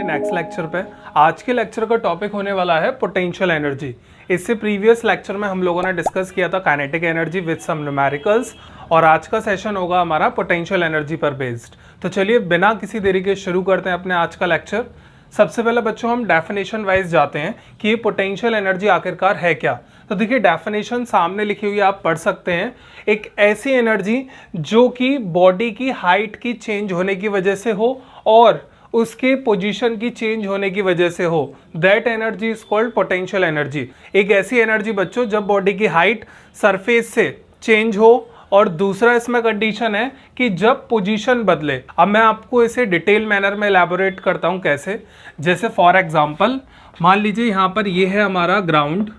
अपने next lecture पे। आज के लेक्चर का टॉपिक होने वाला है पोटेंशियल एनर्जी। इससे प्रीवियस लेक्चर में हम लोगों ने डिस्कस किया था kinetic energy with some numericals, और आज का सेशन होगा हमारा पोटेंशियल एनर्जी पर बेस्ड। तो चलिए बिना किसी देरी के शुरू करते हैं अपने आज का लेक्चर। सबसे पहले बच्चों हम डेफिनेशन वाइज जाते हैं कि ये पोटेंशियल एनर्जी आखिरकार है क्या। तो देखिए डेफिनेशन सामने लिखी हुई आप पढ़ सकते हैं। एक ऐसी एनर्जी जो कि बॉडी की हाइट की चेंज होने की वजह से हो और उसके पोजीशन की चेंज होने की वजह से हो, that energy is called potential energy. एक ऐसी एनर्जी बच्चों जब बॉडी की हाइट सरफेस से चेंज हो, और दूसरा इसमें कंडीशन है कि जब पोजीशन बदले। अब मैं आपको इसे डिटेल मैनर में एलैबोरेट करता हूं कैसे। जैसे फॉर एग्जांपल मान लीजिए यहाँ पर ये है हमारा ग्राउंड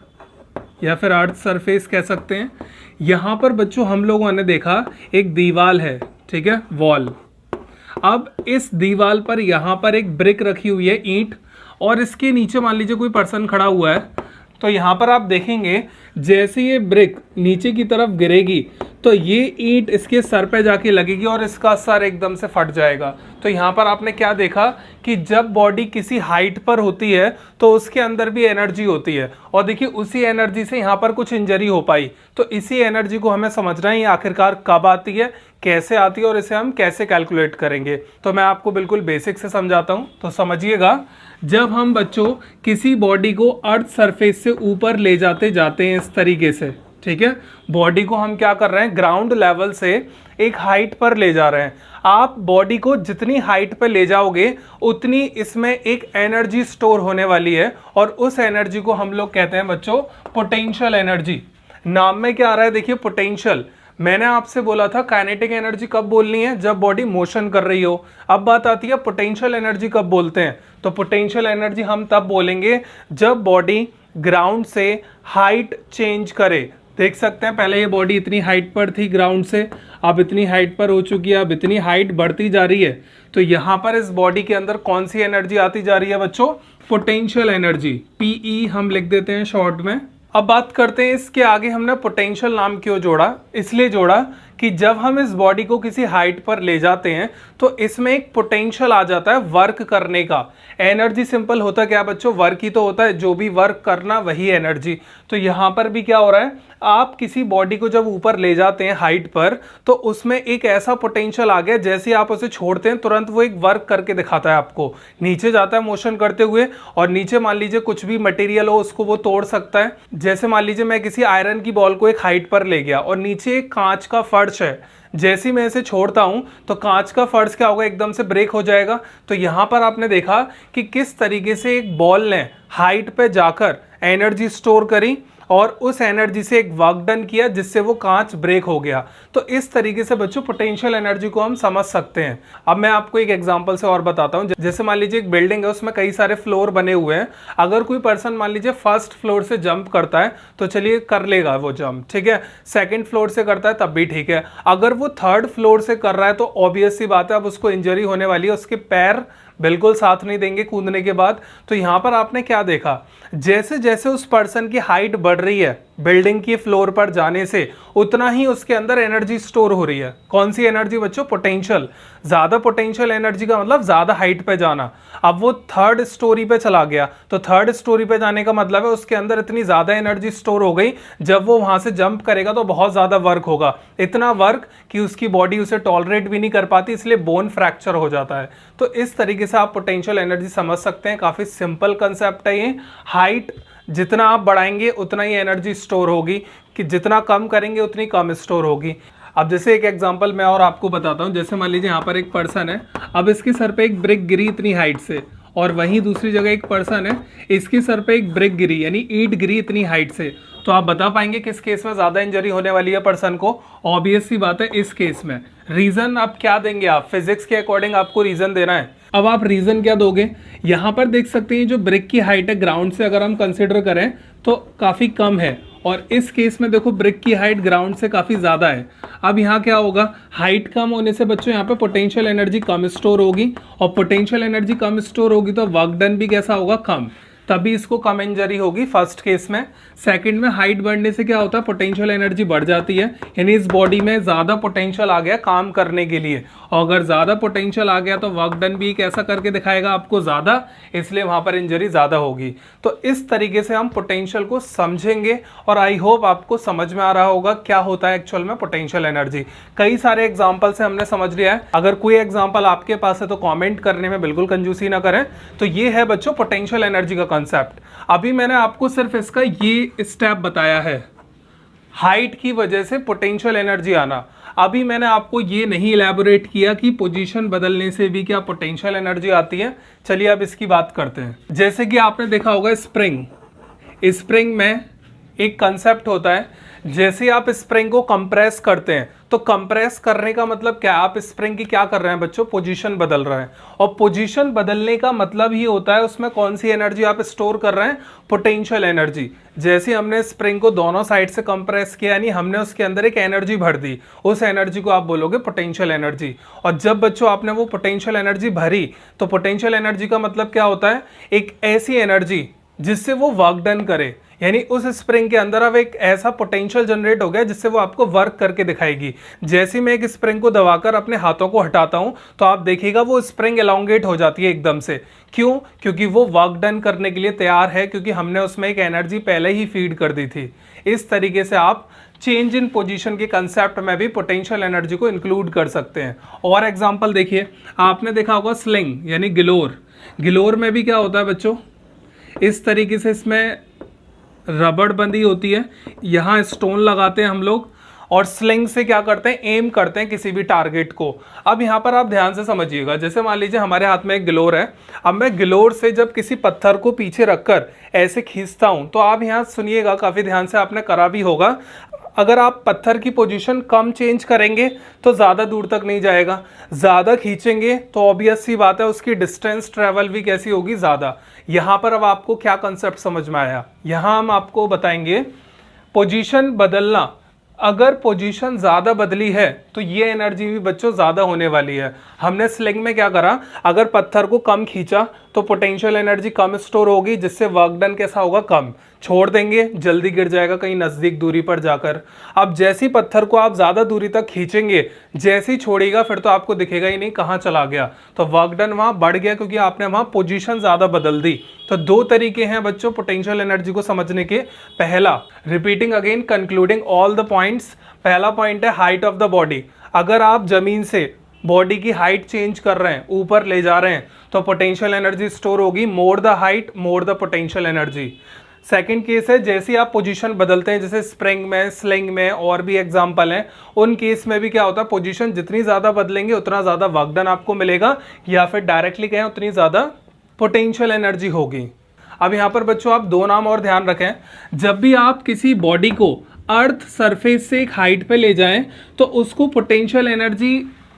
या फिर अर्थ सरफेस कह सकते हैं। यहाँ पर बच्चों हम लोगों ने देखा एक दीवार है, ठीक है, वॉल। अब इस दीवार पर यहाँ पर एक ब्रिक रखी हुई है, ईंट, और इसके नीचे मान लीजिए कोई पर्सन खड़ा हुआ है। तो यहाँ पर आप देखेंगे जैसे ये ब्रिक नीचे की तरफ गिरेगी तो ये ईंट इसके सर पे जाके लगेगी और इसका सर एकदम से फट जाएगा। तो यहाँ पर आपने क्या देखा कि जब बॉडी किसी हाइट पर होती है तो उसके अंदर भी एनर्जी होती है, और देखिए उसी एनर्जी से यहाँ पर कुछ इंजरी हो पाई। तो इसी एनर्जी को हमें समझना है आखिरकार कब आती है, कैसे आती है, और इसे हम कैसे कैलकुलेट करेंगे। तो मैं आपको बिल्कुल बेसिक से समझाता हूँ, तो समझिएगा। जब हम बच्चों किसी बॉडी को अर्थ सरफेस से ऊपर ले जाते हैं इस तरीके से, ठीक है, बॉडी को हम क्या कर रहे हैं, ग्राउंड लेवल से एक हाइट पर ले जा रहे हैं। आप बॉडी को जितनी हाइट पर ले जाओगे उतनी इसमें एक एनर्जी स्टोर होने वाली है, और उस एनर्जी को हम लोग कहते हैं बच्चों पोटेंशियल एनर्जी। नाम में क्या आ रहा है, देखिए पोटेंशियल। मैंने आपसे बोला था काइनेटिक एनर्जी कब बोलनी है, जब बॉडी मोशन कर रही हो। अब बात आती है पोटेंशियल एनर्जी कब बोलते हैं। तो पोटेंशियल एनर्जी हम तब बोलेंगे जब बॉडी ग्राउंड से हाइट चेंज करे। देख सकते हैं पहले ये बॉडी इतनी हाइट पर थी ग्राउंड से, अब इतनी हाइट पर हो चुकी है, अब इतनी हाइट बढ़ती जा रही है। तो यहाँ पर इस बॉडी के अंदर कौन सी एनर्जी आती जा रही है बच्चों, पोटेंशियल एनर्जी, पीई हम लिख देते हैं शॉर्ट में। अब बात करते हैं इसके आगे हमने पोटेंशियल नाम क्यों जोड़ा। इसलिए जोड़ा कि जब हम इस बॉडी को किसी हाइट पर ले जाते हैं तो इसमें एक पोटेंशियल आ जाता है वर्क करने का। एनर्जी सिंपल होता क्या बच्चों, वर्क ही तो होता है, जो भी वर्क करना वही एनर्जी। तो यहाँ पर भी क्या हो रहा है, आप किसी बॉडी को जब ऊपर ले जाते हैं हाइट पर तो उसमें एक ऐसा पोटेंशियल आ गया, जैसे आप उसे छोड़ते हैं तुरंत वो एक वर्क करके दिखाता है आपको, नीचे जाता है मोशन करते हुए, और नीचे मान लीजिए कुछ भी मटेरियल हो उसको वो तोड़ सकता है। जैसे मान लीजिए मैं किसी आयरन की बॉल को एक हाइट पर ले गया और नीचे एक कांच का फर्श है, जैसे ही मैं इसे छोड़ता हूं तो कांच का फर्श क्या होगा, एकदम से ब्रेक हो जाएगा। तो यहां पर आपने देखा कि किस तरीके से एक बॉल ने हाइट पे जाकर एनर्जी स्टोर करी और उस एनर्जी से एक वर्क डन किया जिससे वो कांच ब्रेक हो गया। तो इस तरीके से बच्चों पोटेंशियल एनर्जी को हम समझ सकते हैं। अब मैं आपको एक एग्जांपल से और बताता हूं। जैसे मान लीजिए एक बिल्डिंग है, उसमें कई सारे फ्लोर बने हुए हैं। अगर कोई पर्सन मान लीजिए फर्स्ट फ्लोर से जंप करता है तो चलिए कर लेगा वो जंप, ठीक है। सेकेंड फ्लोर से करता है तब भी ठीक है। अगर वो थर्ड फ्लोर से कर रहा है तो ऑब्वियस सी बात है अब उसको इंजरी होने वाली है, उसके पैर बिल्कुल साथ नहीं देंगे कूदने के बाद। तो यहां पर आपने क्या देखा, जैसे जैसे उस पर्सन की हाइट बढ़ रही है बिल्डिंग की फ्लोर पर जाने से, उतना ही उसके अंदर एनर्जी स्टोर हो रही है। कौन सी एनर्जी बच्चों, पोटेंशियल। ज्यादा पोटेंशियल एनर्जी का मतलब ज्यादा हाइट पे जाना। अब वो थर्ड स्टोरी पे चला गया तो थर्ड स्टोरी पे जाने का मतलब है उसके अंदर इतनी ज्यादा एनर्जी स्टोर हो गई, जब वो वहां से जंप करेगा तो बहुत ज्यादा वर्क होगा, इतना वर्क कि उसकी बॉडी उसे टॉलरेट भी नहीं कर पाती, इसलिए बोन फ्रैक्चर हो जाता है। तो इस तरीके से आप पोटेंशियल एनर्जी समझ सकते हैं। काफी सिंपल कंसेप्ट है ये। हाइट जितना आप बढ़ाएंगे उतना ही एनर्जी स्टोर होगी, कि जितना कम करेंगे उतनी कम स्टोर होगी। अब जैसे एक एग्जांपल मैं और आपको बताता हूं। जैसे मान लीजिए यहाँ पर एक पर्सन है, अब इसके सर पे एक ब्रिक गिरी इतनी हाइट से, और वहीं दूसरी जगह एक पर्सन है, इसके सर पे एक ब्रिक गिरी यानी ईंट गिरी इतनी हाइट से। तो आप बता पाएंगे किस केस में ज्यादा इंजरी होने वाली है पर्सन को। ऑब्वियस सी बात है इस केस में। रीजन आप क्या देंगे, आप फिजिक्स के अकॉर्डिंग आपको रीजन देना है। अब आप रीजन क्या दोगे, यहां पर देख सकते हैं जो ब्रिक की हाइट है ग्राउंड से अगर हम कंसिडर करें तो काफी कम है, और इस केस में देखो ब्रिक की हाइट ग्राउंड से काफी ज्यादा है। अब यहाँ क्या होगा, हाइट कम होने से बच्चों यहाँ पे पोटेंशियल एनर्जी कम स्टोर होगी, और पोटेंशियल एनर्जी कम स्टोर होगी तो वर्क डन भी कैसा होगा, कम। तभी इसको कम इंजरी होगी फर्स्ट केस में। सेकंड में हाइट बढ़ने से क्या होता है, पोटेंशियल एनर्जी बढ़ जाती है, यानी इस बॉडी में ज़्यादा पोटेंशियल आ गया काम करने के लिए, और अगर ज़्यादा पोटेंशियल आ गया तो वर्क डन भी कैसा करके दिखाएगा आपको, ज़्यादा, इसलिए वहाँ पर इंजरी ज़्यादा होगी। तो इस तरीके से हम पोटेंशियल को समझेंगे और आई होप आपको समझ में आ रहा होगा क्या होता है एक्चुअल में पोटेंशियल एनर्जी। कई सारे एग्जाम्पल से हमने समझ लिया है, अगर कोई एग्जाम्पल आपके पास है तो कॉमेंट करने में बिल्कुल कंजूसी ना करें। तो ये है बच्चों पोटेंशियल एनर्जी का कंसेप्ट। अभी मैंने आपको सिर्फ इसका ये स्टेप बताया है, हाइट की वजह से पोटेंशियल एनर्जी आना। अभी मैंने आपको ये नहीं इलेबोरेट किया कि पोजीशन बदलने से भी क्या पोटेंशियल एनर्जी आती है। चलिए अब इसकी बात करते हैं। जैसे कि आपने देखा होगा स्प्रिंग में एक कंसेप्ट होता है, जैसे आप स्प्रिंग को कंप्रेस करते हैं तो कंप्रेस करने का मतलब क्या, आप स्प्रिंग की क्या कर रहे हैं बच्चों, पोजीशन बदल रहे हैं। और पोजीशन बदलने का मतलब ही होता है उसमें कौन सी एनर्जी आप स्टोर कर रहे हैं, पोटेंशियल एनर्जी। जैसे हमने स्प्रिंग को दोनों साइड से कंप्रेस किया, यानी हमने उसके अंदर एक एनर्जी भर दी, उस एनर्जी को आप बोलोगे पोटेंशियल एनर्जी। और जब बच्चों आपने वो पोटेंशियल एनर्जी भरी, तो पोटेंशियल एनर्जी का मतलब क्या होता है, एक ऐसी एनर्जी जिससे वो वर्क डन करे, यानी उस स्प्रिंग के अंदर अब एक ऐसा पोटेंशियल जनरेट हो गया जिससे वो आपको वर्क करके दिखाएगी। जैसे मैं एक स्प्रिंग को दबाकर अपने हाथों को हटाता हूं तो आप देखिएगा वो स्प्रिंग एलोंगेट हो जाती है एकदम से। क्यों? क्योंकि वो वर्क डन करने के लिए तैयार है, क्योंकि हमने उसमें एक एनर्जी पहले ही फीड कर दी थी। इस तरीके से आप चेंज इन पोजीशन के कंसेप्ट में भी पोटेंशियल एनर्जी को इंक्लूड कर सकते हैं। और एग्जांपल देखिए, आपने देखा होगा स्लिंग यानी गिलोर में भी क्या होता है बच्चों, इस तरीके से इसमें रबड़ बंदी होती है, यहाँ स्टोन लगाते हैं हम लोग और स्लिंग से क्या करते हैं, एम करते हैं किसी भी टारगेट को। अब यहाँ पर आप ध्यान से समझिएगा, जैसे मान लीजिए हमारे हाथ में एक गिलोर है, अब मैं गिलोर से जब किसी पत्थर को पीछे रखकर ऐसे खींचता हूँ, तो आप यहाँ सुनिएगा, काफ़ी ध्यान से आपने करा भी होगा, अगर आप पत्थर की पोजीशन कम चेंज करेंगे तो ज़्यादा दूर तक नहीं जाएगा, ज़्यादा खींचेंगे तो ऑब्वियस सी बात है उसकी डिस्टेंस ट्रेवल भी कैसी होगी, ज़्यादा। यहाँ पर अब आपको क्या कंसेप्ट समझ में आया, यहाँ हम आपको बताएंगे पोजीशन बदलना। अगर पोजीशन ज़्यादा बदली है तो ये एनर्जी भी बच्चों ज़्यादा होने वाली है। हमने स्लिंग में क्या करा, अगर पत्थर को कम खींचा तो पोटेंशियल एनर्जी कम स्टोर होगी, जिससे वर्क डन कैसा होगा, कम। छोड़ देंगे जल्दी गिर जाएगा कहीं नज़दीक दूरी पर जाकर। अब जैसी पत्थर को आप ज़्यादा दूरी तक खींचेंगे, जैसे ही छोड़ेगा फिर तो आपको दिखेगा ही नहीं कहाँ चला गया, तो वर्क डन वहाँ बढ़ गया, क्योंकि आपने वहाँ पोजीशन ज़्यादा बदल दी। तो दो तरीके हैं बच्चों पोटेंशियल एनर्जी को समझने के। पहला, repeating again concluding all the points, पहला पॉइंट है हाइट ऑफ द बॉडी। अगर आप जमीन से बॉडी की हाइट चेंज कर रहे हैं, ऊपर ले जा रहे हैं, तो पोटेंशियल एनर्जी स्टोर होगी, more the height more the potential energy. Second case है, जैसे आप पोजीशन बदलते हैं, जैसे स्प्रिंग में, स्लिंग में और भी एग्जांपल हैं, उन केस में भी क्या होता है, पोजीशन जितनी ज़्यादा बदलेंगे उतना ज़्यादा वर्क डन आपको मिलेगा, या फिर डायरेक्टली कहें उतनी ज़्यादा पोटेंशियल एनर्जी होगी। अब यहाँ पर बच्चों आप दो नाम और ध्यान रखें, जब भी आप किसी बॉडी को अर्थ सरफेस से एक हाइट पे ले जाएं तो उसको पोटेंशियल एनर्जी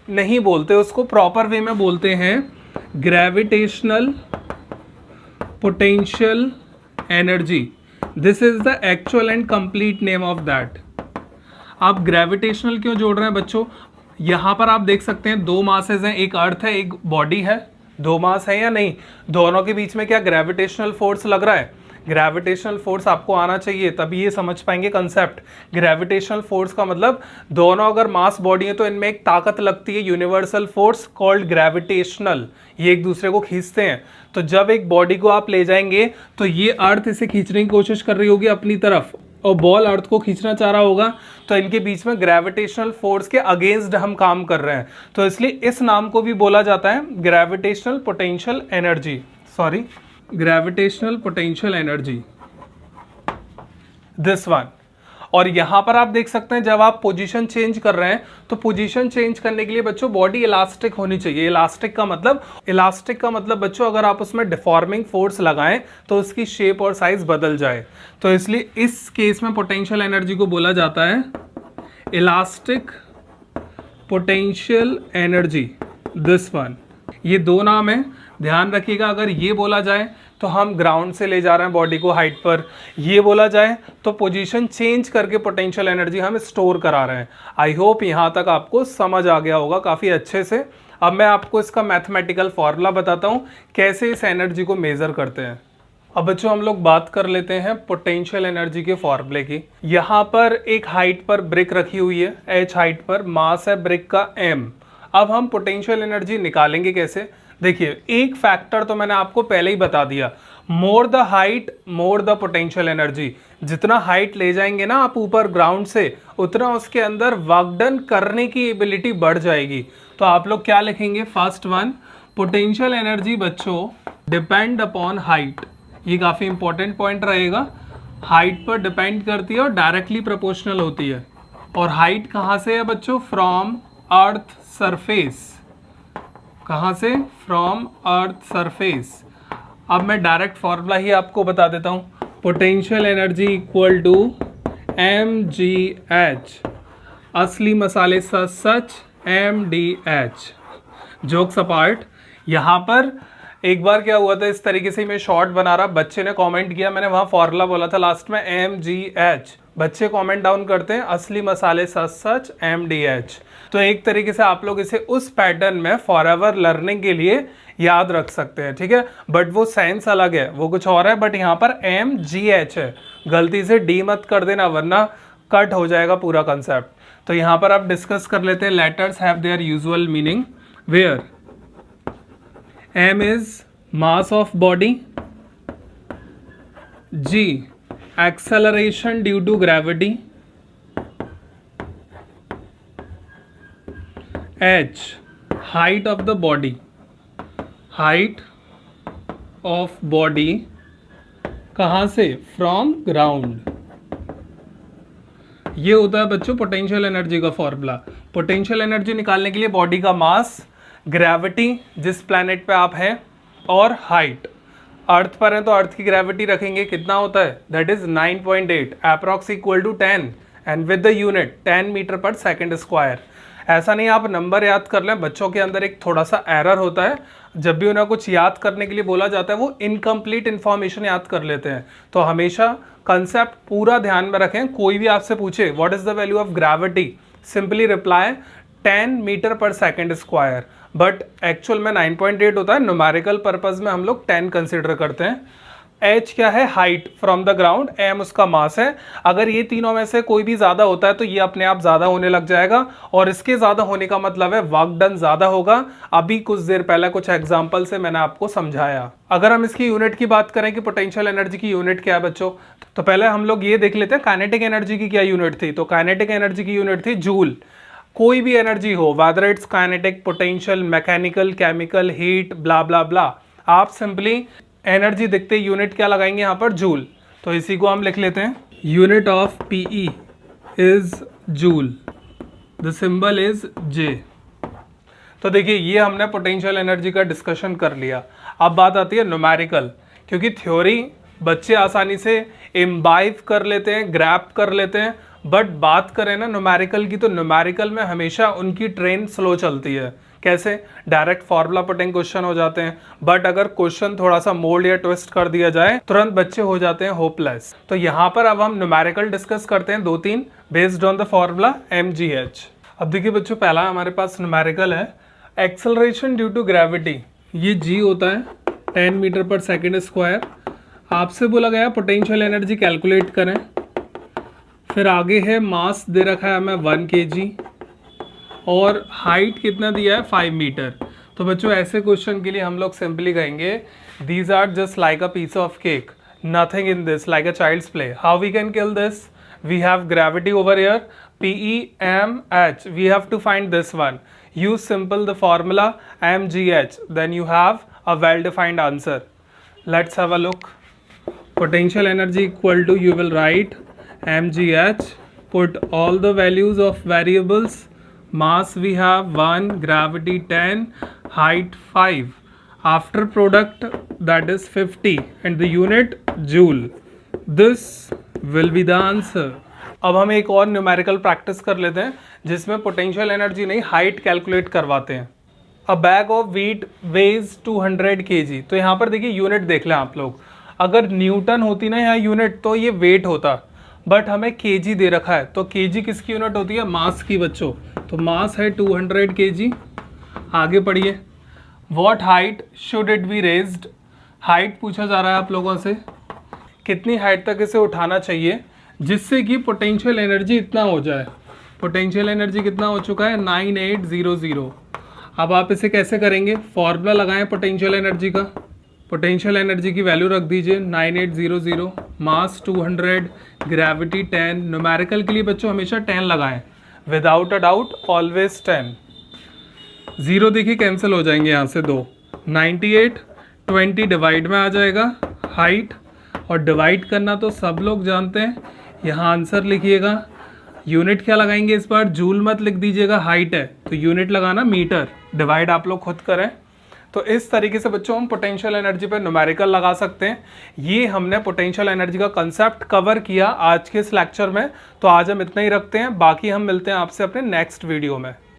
नहीं बोलते, उसको प्रॉपर वे में बोलते हैं gravitational potential energy. This is the actual and complete name of that. आप ग्रेविटेशनल क्यों जोड़ रहे हैं बच्चों, यहाँ पर आप देख सकते हैं दो मासेस हैं, एक अर्थ है एक बॉडी है, दो मास है या नहीं, दोनों के बीच में क्या ग्रेविटेशनल फोर्स लग रहा है, ग्रेविटेशनल फोर्स आपको आना चाहिए तभी ये समझ पाएंगे कंसेप्ट। ग्रेविटेशनल फोर्स का मतलब दोनों अगर मास बॉडी है तो इनमें एक ताकत लगती है, यूनिवर्सल फोर्स कॉल्ड ग्रेविटेशनल, ये एक दूसरे को खींचते हैं। तो जब एक बॉडी को आप ले जाएंगे तो ये अर्थ इसे खींचने की कोशिश कर रही होगी अपनी तरफ और बॉल अर्थ को खींचना चाह रहा होगा, तो इनके बीच में ग्रेविटेशनल फोर्स के अगेंस्ट हम काम कर रहे हैं, तो इसलिए इस नाम को भी बोला जाता है gravitational potential energy, sorry gravitational potential energy, this one. और यहां पर आप देख सकते हैं जब आप पोजीशन चेंज कर रहे हैं तो पोजीशन चेंज करने के लिए बच्चों बॉडी इलास्टिक होनी चाहिए। इलास्टिक का मतलब बच्चों अगर आप उसमें डिफॉर्मिंग फोर्स लगाएं तो उसकी शेप और साइज बदल जाए, तो इसलिए इस केस में पोटेंशियल एनर्जी को बोला जाता है elastic potential energy, this one. ये दो नाम है, ध्यान रखिएगा। अगर ये बोला जाए तो हम ग्राउंड से ले जा रहे हैं बॉडी को हाइट पर, ये बोला जाए तो पोजीशन चेंज करके पोटेंशियल एनर्जी हम स्टोर करा रहे हैं। आई होप यहाँ तक आपको समझ आ गया होगा काफ़ी अच्छे से। अब मैं आपको इसका मैथमेटिकल फॉर्मूला बताता हूँ कैसे इस एनर्जी को मेज़र करते हैं। अब बच्चों हम लोग बात कर लेते हैं पोटेंशियल एनर्जी के फॉर्मूले की। यहाँ पर एक हाइट पर ब्रिक रखी हुई है, h हाइट पर, मास है ब्रिक का m। अब हम पोटेंशियल एनर्जी निकालेंगे कैसे? देखिए, एक फैक्टर तो मैंने आपको पहले ही बता दिया, more the height more the potential energy. जितना हाइट ले जाएंगे ना आप ऊपर ग्राउंड से, उतना उसके अंदर वर्क डन करने की एबिलिटी बढ़ जाएगी। तो आप लोग क्या लिखेंगे? फर्स्ट वन, पोटेंशियल एनर्जी बच्चों डिपेंड अपॉन हाइट। ये काफ़ी इंपॉर्टेंट पॉइंट रहेगा। हाइट पर डिपेंड करती है और डायरेक्टली प्रोपोर्शनल होती है। और हाइट कहाँ से है बच्चों? From earth surface. कहाँ से? From earth surface. अब मैं डायरेक्ट फॉर्मूला ही आपको बता देता हूँ। Potential energy equal to mgh, असली मसाले सच mdh। जोक्स अपार्ट, यहाँ पर एक बार क्या हुआ था, इस तरीके से मैं शॉर्ट बना रहा, बच्चे ने कमेंट किया, मैंने वहाँ फॉर्मूला बोला था लास्ट में mgh। बच्चे कमेंट डाउन करते हैं असली मसाले सच mdh। तो एक तरीके से आप लोग इसे उस पैटर्न में फॉरएवर लर्निंग के लिए याद रख सकते हैं, ठीक है। बट वो साइंस अलग है, वो कुछ और है, बट यहाँ पर mgh है। गलती से डी मत कर देना वरना कट हो जाएगा पूरा कंसेप्ट। तो यहाँ पर आप डिस्कस कर लेते हैं। Letters have their usual meaning, where m is mass of body, g acceleration due to gravity, h height of the body, height of body कहाँ से? From ground. ये होता है बच्चों पोटेंशियल एनर्जी का फॉर्मूला। पोटेंशियल एनर्जी निकालने के लिए बॉडी का मास, ग्रेविटी जिस प्लैनेट पे आप हैं, और हाइट। अर्थ पर है तो अर्थ की ग्रेविटी रखेंगे, कितना होता है? That is 9.8, approx equal to 10 and with the unit 10 metre per second square. ऐसा नहीं आप नंबर याद कर लें, बच्चों के अंदर एक थोड़ा सा एरर होता है, जब भी उन्हें कुछ याद करने के लिए बोला जाता है वो इनकम्प्लीट इन्फॉर्मेशन याद कर लेते हैं। तो हमेशा कंसेप्ट पूरा ध्यान में रखें। कोई भी आपसे पूछे what is the value of gravity, simply reply 10 metre per second square. But actual में 9.8 होता है, न्यूमेरिकल पर्पज में हम लोग 10 कंसिडर करते हैं। h क्या है? Height from the ground, m उसका मास है। अगर ये तीनों में से कोई भी ज्यादा होता है तो ये अपने आप ज्यादा होने लग जाएगा, और इसके ज्यादा होने का मतलब है वर्क डन ज्यादा होगा। अभी कुछ देर पहले कुछ एग्जांपल से मैंने आपको समझाया। अगर हम इसकी यूनिट की बात करें कि पोटेंशियल एनर्जी की यूनिट क्या है बच्चों, तो पहले हम लोग ये देख लेते हैं काइनेटिक एनर्जी की क्या यूनिट थी। तो काइनेटिक एनर्जी की यूनिट थी जूल। कोई भी एनर्जी हो, whether it's kinetic, potential, mechanical, chemical, heat, blah blah blah, आप सिंपली एनर्जी देखते यूनिट क्या लगाएंगे यहाँ पर? जूल। तो इसी को हम लिख लेते हैं, unit of PE is joule, the symbol is J. तो देखिए ये हमने पोटेंशियल एनर्जी का डिस्कशन कर लिया। अब बात आती है न्यूमेरिकल, क्योंकि थ्योरी बच्चे आसानी से इम्बाइव कर लेते हैं, ग्रैप कर लेते हैं, बट बात करें ना न्यूमेरिकल की, तो न्यूमेरिकल में हमेशा उनकी ट्रेन स्लो चलती है। कैसे? डायरेक्ट फॉर्मूला पुटिंग क्वेश्चन हो जाते हैं, बट अगर क्वेश्चन थोड़ा सा मोल्ड या ट्विस्ट कर दिया जाए तुरंत बच्चे हो जाते हैं होपलेस। तो यहाँ पर अब हम न्यूमेरिकल डिस्कस करते हैं 2-3 based on the formula mgh। अब देखिए बच्चों, पहला हमारे पास न्यूमेरिकल है एक्सेलरेशन ड्यू टू ग्रेविटी। ये g होता है 10 मीटर पर सेकेंड स्क्वायर। आपसे बोला गया पोटेंशियल एनर्जी कैलकुलेट करें, फिर आगे है मास दे रखा है हमें 1 kg, और हाइट कितना दिया है? 5 मीटर। तो बच्चों ऐसे क्वेश्चन के लिए हम लोग सिंपली कहेंगे these are just like a piece of cake, nothing in this, like a child's play. How we can kill this? We have gravity over here, PEMH, we have to find this one. Use simple the formula mgh, then you have a well defined answer. Let's have a look. Potential energy equal to, you will write mgh, put all the values of variables. Mass we have 1, gravity 10, height 5. After product that is 50 and the unit joule. This will be the answer. अब हम एक और numerical practice कर लेते हैं जिसमें potential energy नहीं height calculate करवाते हैं। A bag of wheat weighs 200 kg। तो यहाँ पर देखिए यूनिट देख लें आप लोग, अगर न्यूटन होती ना यहाँ यूनिट तो ये वेट होता, बट हमें केजी दे रखा है। तो केजी किसकी यूनिट होती है? मास की बच्चों। तो मास है 200 kg। आगे पढ़िए, what height should it be raised? Height पूछा जा रहा है आप लोगों से, कितनी हाइट तक इसे उठाना चाहिए जिससे कि पोटेंशियल एनर्जी इतना हो जाए। पोटेंशियल एनर्जी कितना हो चुका है 9800। अब आप इसे कैसे करेंगे, फॉर्मूला लगाएं पोटेंशियल एनर्जी का। पोटेंशियल एनर्जी की वैल्यू रख दीजिए 9800, मास 200, ग्रेविटी 10। न्यूमेरिकल के लिए बच्चों हमेशा 10 लगाएं, without a doubt always 10। Zero देखिए कैंसिल हो जाएंगे यहाँ से 2, 98, 20 डिवाइड में आ जाएगा हाइट, और डिवाइड करना तो सब लोग जानते हैं। यहाँ आंसर लिखिएगा, यूनिट क्या लगाएंगे इस बार, जूल मत लिख दीजिएगा, हाइट है तो यूनिट लगाना मीटर, डिवाइड आप लोग खुद करें। तो इस तरीके से बच्चों हम पोटेंशियल एनर्जी पर न्यूमेरिकल लगा सकते हैं। ये हमने पोटेंशियल एनर्जी का कंसेप्ट कवर किया आज के इस लेक्चर में। तो आज हम इतना ही रखते हैं, बाकी हम मिलते हैं आपसे अपने नेक्स्ट वीडियो में।